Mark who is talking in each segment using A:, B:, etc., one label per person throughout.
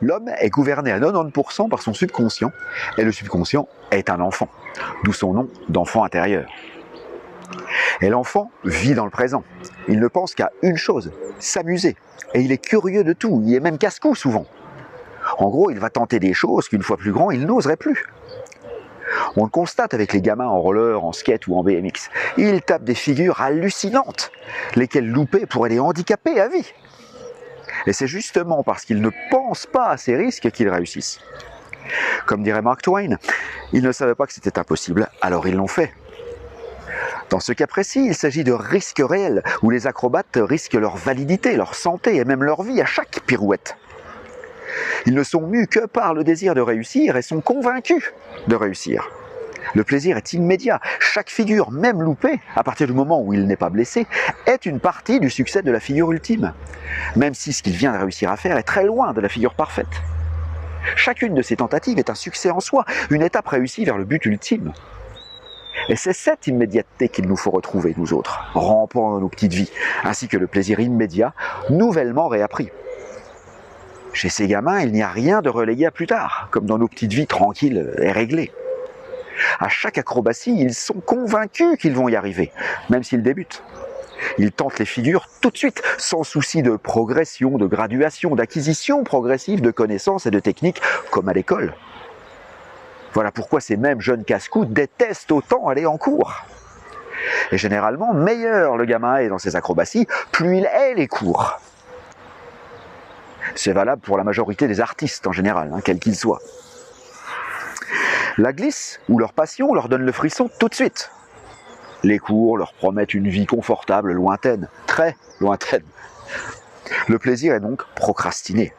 A: L'homme est gouverné à 90% par son subconscient, et le subconscient est un enfant, d'où son nom d'enfant intérieur. Et l'enfant vit dans le présent. Il ne pense qu'à une chose, s'amuser. Et il est curieux de tout, il est même casse-cou souvent. En gros, il va tenter des choses qu'une fois plus grand, il n'oserait plus. On le constate avec les gamins en roller, en skate ou en BMX. Ils tapent des figures hallucinantes, lesquelles louper pourrait les handicaper à vie. Et c'est justement parce qu'ils ne pensent pas à ces risques qu'ils réussissent. Comme dirait Mark Twain, ils ne savaient pas que c'était impossible, alors ils l'ont fait. Dans ce cas précis, il s'agit de risques réels, où les acrobates risquent leur validité, leur santé et même leur vie à chaque pirouette. Ils ne sont mus que par le désir de réussir et sont convaincus de réussir. Le plaisir est immédiat. Chaque figure, même loupée, à partir du moment où il n'est pas blessé, est une partie du succès de la figure ultime, même si ce qu'il vient de réussir à faire est très loin de la figure parfaite. Chacune de ces tentatives est un succès en soi, une étape réussie vers le but ultime. Et c'est cette immédiateté qu'il nous faut retrouver, nous autres, rampant dans nos petites vies, ainsi que le plaisir immédiat, nouvellement réappris. Chez ces gamins, il n'y a rien de relégué à plus tard, comme dans nos petites vies tranquilles et réglées. À chaque acrobatie, ils sont convaincus qu'ils vont y arriver, même s'ils débutent. Ils tentent les figures tout de suite, sans souci de progression, de graduation, d'acquisition progressive de connaissances et de techniques, comme à l'école. Voilà pourquoi ces mêmes jeunes casse-cou détestent autant aller en cours. Et généralement, meilleur le gamin est dans ses acrobaties, plus il hait les cours. C'est valable pour la majorité des artistes en général, quels qu'ils soient. La glisse ou leur passion leur donne le frisson tout de suite. Les cours leur promettent une vie confortable, lointaine, très lointaine. Le plaisir est donc procrastiné.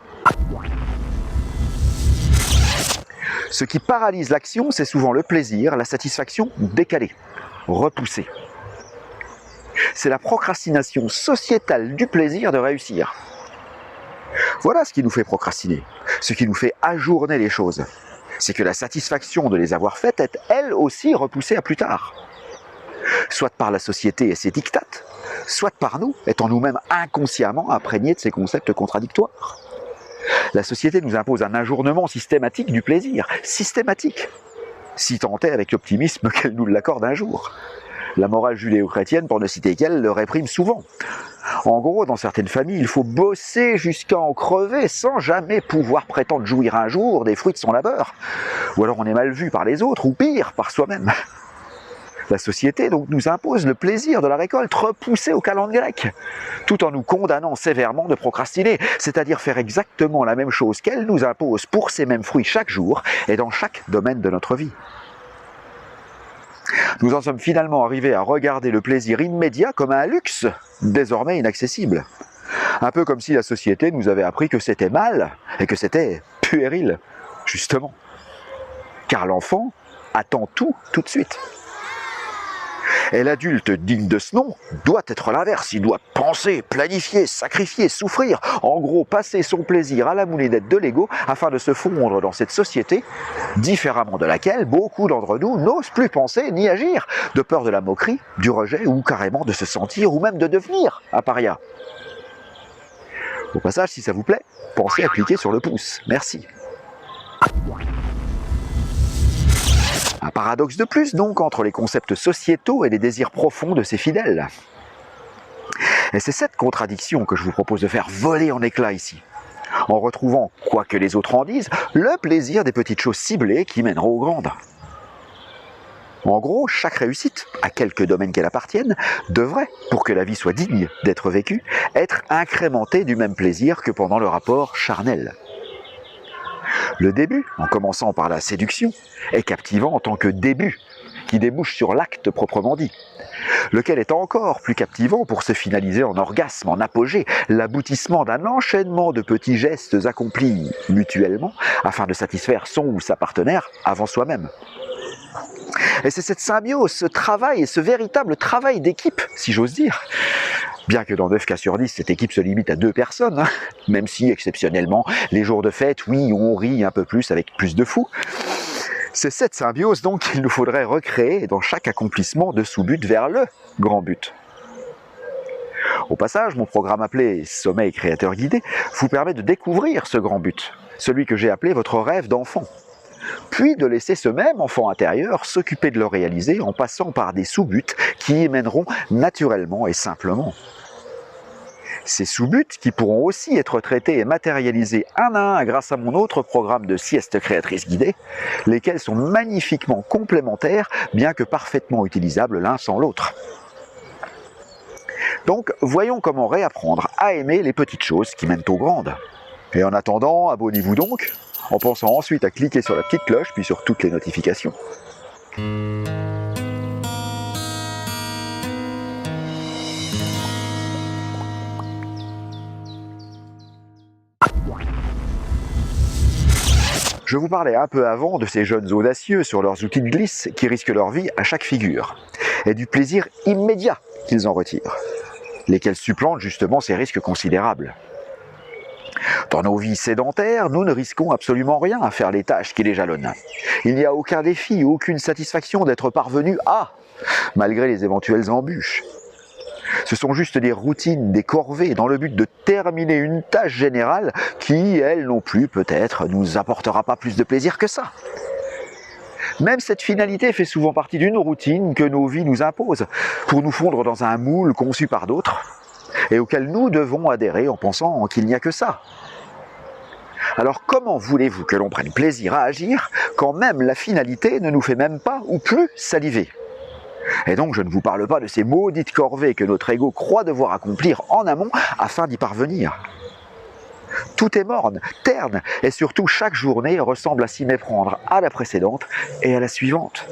A: Ce qui paralyse l'action, c'est souvent le plaisir, la satisfaction décalée, repoussée. C'est la procrastination sociétale du plaisir de réussir. Voilà ce qui nous fait procrastiner, ce qui nous fait ajourner les choses. C'est que la satisfaction de les avoir faites est elle aussi repoussée à plus tard. Soit par la société et ses dictates, soit par nous, étant nous-mêmes inconsciemment imprégnés de ces concepts contradictoires. La société nous impose un ajournement systématique du plaisir, systématique, si tant est avec l'optimisme qu'elle nous l'accorde un jour. La morale judéo-chrétienne, pour ne citer qu'elle, le réprime souvent. En gros, dans certaines familles, il faut bosser jusqu'à en crever sans jamais pouvoir prétendre jouir un jour des fruits de son labeur. Ou alors on est mal vu par les autres, ou pire, par soi-même. La société donc nous impose le plaisir de la récolte repoussé au calendrier grec, tout en nous condamnant sévèrement de procrastiner, c'est-à-dire faire exactement la même chose qu'elle nous impose pour ces mêmes fruits chaque jour et dans chaque domaine de notre vie. Nous en sommes finalement arrivés à regarder le plaisir immédiat comme un luxe, désormais inaccessible. Un peu comme si la société nous avait appris que c'était mal et que c'était puéril, justement. Car l'enfant attend tout de suite. Et l'adulte digne de ce nom doit être l'inverse. Il doit penser, planifier, sacrifier, souffrir. En gros, passer son plaisir à la moulinette de l'ego afin de se fondre dans cette société, différemment de laquelle beaucoup d'entre nous n'osent plus penser ni agir, de peur de la moquerie, du rejet ou carrément de se sentir ou même de devenir un paria. Au passage, si ça vous plaît, pensez à cliquer sur le pouce. Merci. Un paradoxe de plus donc entre les concepts sociétaux et les désirs profonds de ses fidèles. Et c'est cette contradiction que je vous propose de faire voler en éclats ici, en retrouvant, quoi que les autres en disent, le plaisir des petites choses ciblées qui mèneront aux grandes. En gros, chaque réussite, à quelque domaine qu'elle appartienne, devrait, pour que la vie soit digne d'être vécue, être incrémentée du même plaisir que pendant le rapport charnel. Le début, en commençant par la séduction, est captivant en tant que début, qui débouche sur l'acte proprement dit, lequel est encore plus captivant pour se finaliser en orgasme, en apogée, l'aboutissement d'un enchaînement de petits gestes accomplis mutuellement afin de satisfaire son ou sa partenaire avant soi-même. Et c'est cette symbiose, ce travail et ce véritable travail d'équipe, si j'ose dire. Bien que dans 9 cas sur 10, cette équipe se limite à 2 personnes, même si, exceptionnellement, les jours de fête, oui, on rit un peu plus avec plus de fous. C'est cette symbiose donc qu'il nous faudrait recréer dans chaque accomplissement de sous-but vers le grand but. Au passage, mon programme appelé Sommeil créateur guidé vous permet de découvrir ce grand but, celui que j'ai appelé votre rêve d'enfant, puis de laisser ce même enfant intérieur s'occuper de le réaliser en passant par des sous-buts qui y mèneront naturellement et simplement. Ces sous-buts qui pourront aussi être traités et matérialisés un à un grâce à mon autre programme de sieste créatrice guidée, lesquels sont magnifiquement complémentaires, bien que parfaitement utilisables l'un sans l'autre. Donc, voyons comment réapprendre à aimer les petites choses qui mènent aux grandes. Et en attendant, abonnez-vous donc, en pensant ensuite à cliquer sur la petite cloche, puis sur toutes les notifications. Je vous parlais un peu avant de ces jeunes audacieux sur leurs outils de glisse qui risquent leur vie à chaque figure, et du plaisir immédiat qu'ils en retirent, lesquels supplantent justement ces risques considérables. Dans nos vies sédentaires, nous ne risquons absolument rien à faire les tâches qui les jalonnent. Il n'y a aucun défi, aucune satisfaction d'être parvenu à, malgré les éventuelles embûches. Ce sont juste des routines, des corvées, dans le but de terminer une tâche générale qui, elle non plus, peut-être, nous apportera pas plus de plaisir que ça. Même cette finalité fait souvent partie d'une routine que nos vies nous imposent, pour nous fondre dans un moule conçu par d'autres, et auquel nous devons adhérer en pensant qu'il n'y a que ça. Alors comment voulez-vous que l'on prenne plaisir à agir quand même la finalité ne nous fait même pas ou plus saliver ? Et donc je ne vous parle pas de ces maudites corvées que notre ego croit devoir accomplir en amont afin d'y parvenir. Tout est morne, terne, et surtout chaque journée ressemble à s'y méprendre à la précédente et à la suivante.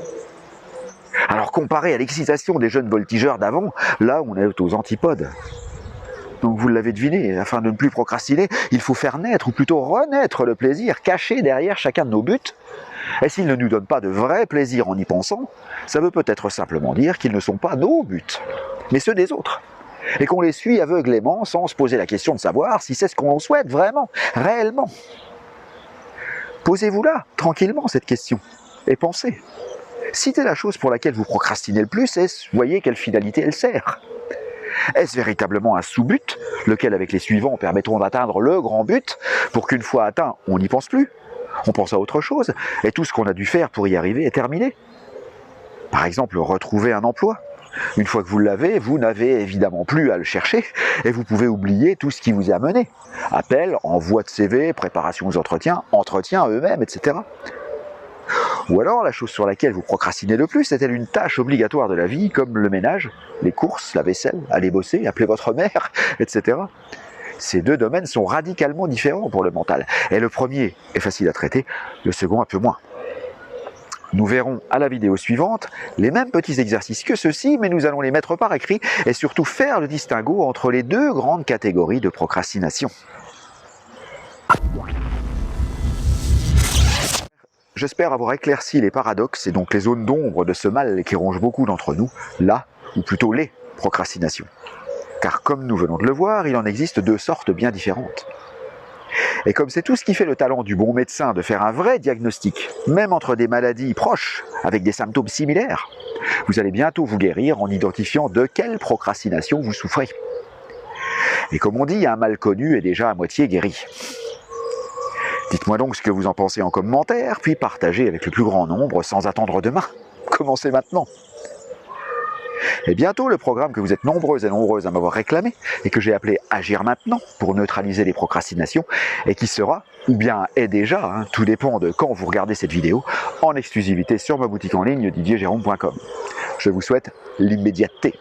A: Alors comparé à l'excitation des jeunes voltigeurs d'avant, là on est aux antipodes. Donc vous l'avez deviné, afin de ne plus procrastiner, il faut faire naître, ou plutôt renaître le plaisir caché derrière chacun de nos buts. Et s'ils ne nous donnent pas de vrai plaisir en y pensant, ça veut peut-être simplement dire qu'ils ne sont pas nos buts, mais ceux des autres. Et qu'on les suit aveuglément sans se poser la question de savoir si c'est ce qu'on souhaite vraiment, réellement. Posez-vous là, tranquillement, cette question, et pensez. Citez la chose pour laquelle vous procrastinez le plus et voyez quelle finalité elle sert. Est-ce véritablement un sous-but, lequel avec les suivants permettront d'atteindre le grand but, pour qu'une fois atteint, on n'y pense plus, on pense à autre chose, et tout ce qu'on a dû faire pour y arriver est terminé. Par exemple, retrouver un emploi. Une fois que vous l'avez, vous n'avez évidemment plus à le chercher, et vous pouvez oublier tout ce qui vous y a mené. Appel, envoi de CV, préparation aux entretiens eux-mêmes, etc. Ou alors, la chose sur laquelle vous procrastinez le plus est-elle une tâche obligatoire de la vie, comme le ménage, les courses, la vaisselle, aller bosser, appeler votre mère, etc. Ces deux domaines sont radicalement différents pour le mental. Et le premier est facile à traiter, le second un peu moins. Nous verrons à la vidéo suivante les mêmes petits exercices que ceux-ci, mais nous allons les mettre par écrit et surtout faire le distinguo entre les deux grandes catégories de procrastination. J'espère avoir éclairci les paradoxes et donc les zones d'ombre de ce mal qui ronge beaucoup d'entre nous, là, ou plutôt les procrastinations. Car comme nous venons de le voir, il en existe deux sortes bien différentes. Et comme c'est tout ce qui fait le talent du bon médecin de faire un vrai diagnostic, même entre des maladies proches, avec des symptômes similaires, vous allez bientôt vous guérir en identifiant de quelle procrastination vous souffrez. Et comme on dit, un mal connu est déjà à moitié guéri. Dites-moi donc ce que vous en pensez en commentaire, puis partagez avec le plus grand nombre sans attendre demain. Commencez maintenant. Et bientôt, le programme que vous êtes nombreux et nombreuses à m'avoir réclamé, et que j'ai appelé « Agir maintenant » pour neutraliser les procrastinations, et qui sera, ou bien est déjà, tout dépend de quand vous regardez cette vidéo, en exclusivité sur ma boutique en ligne didierjérôme.com. Je vous souhaite l'immédiateté.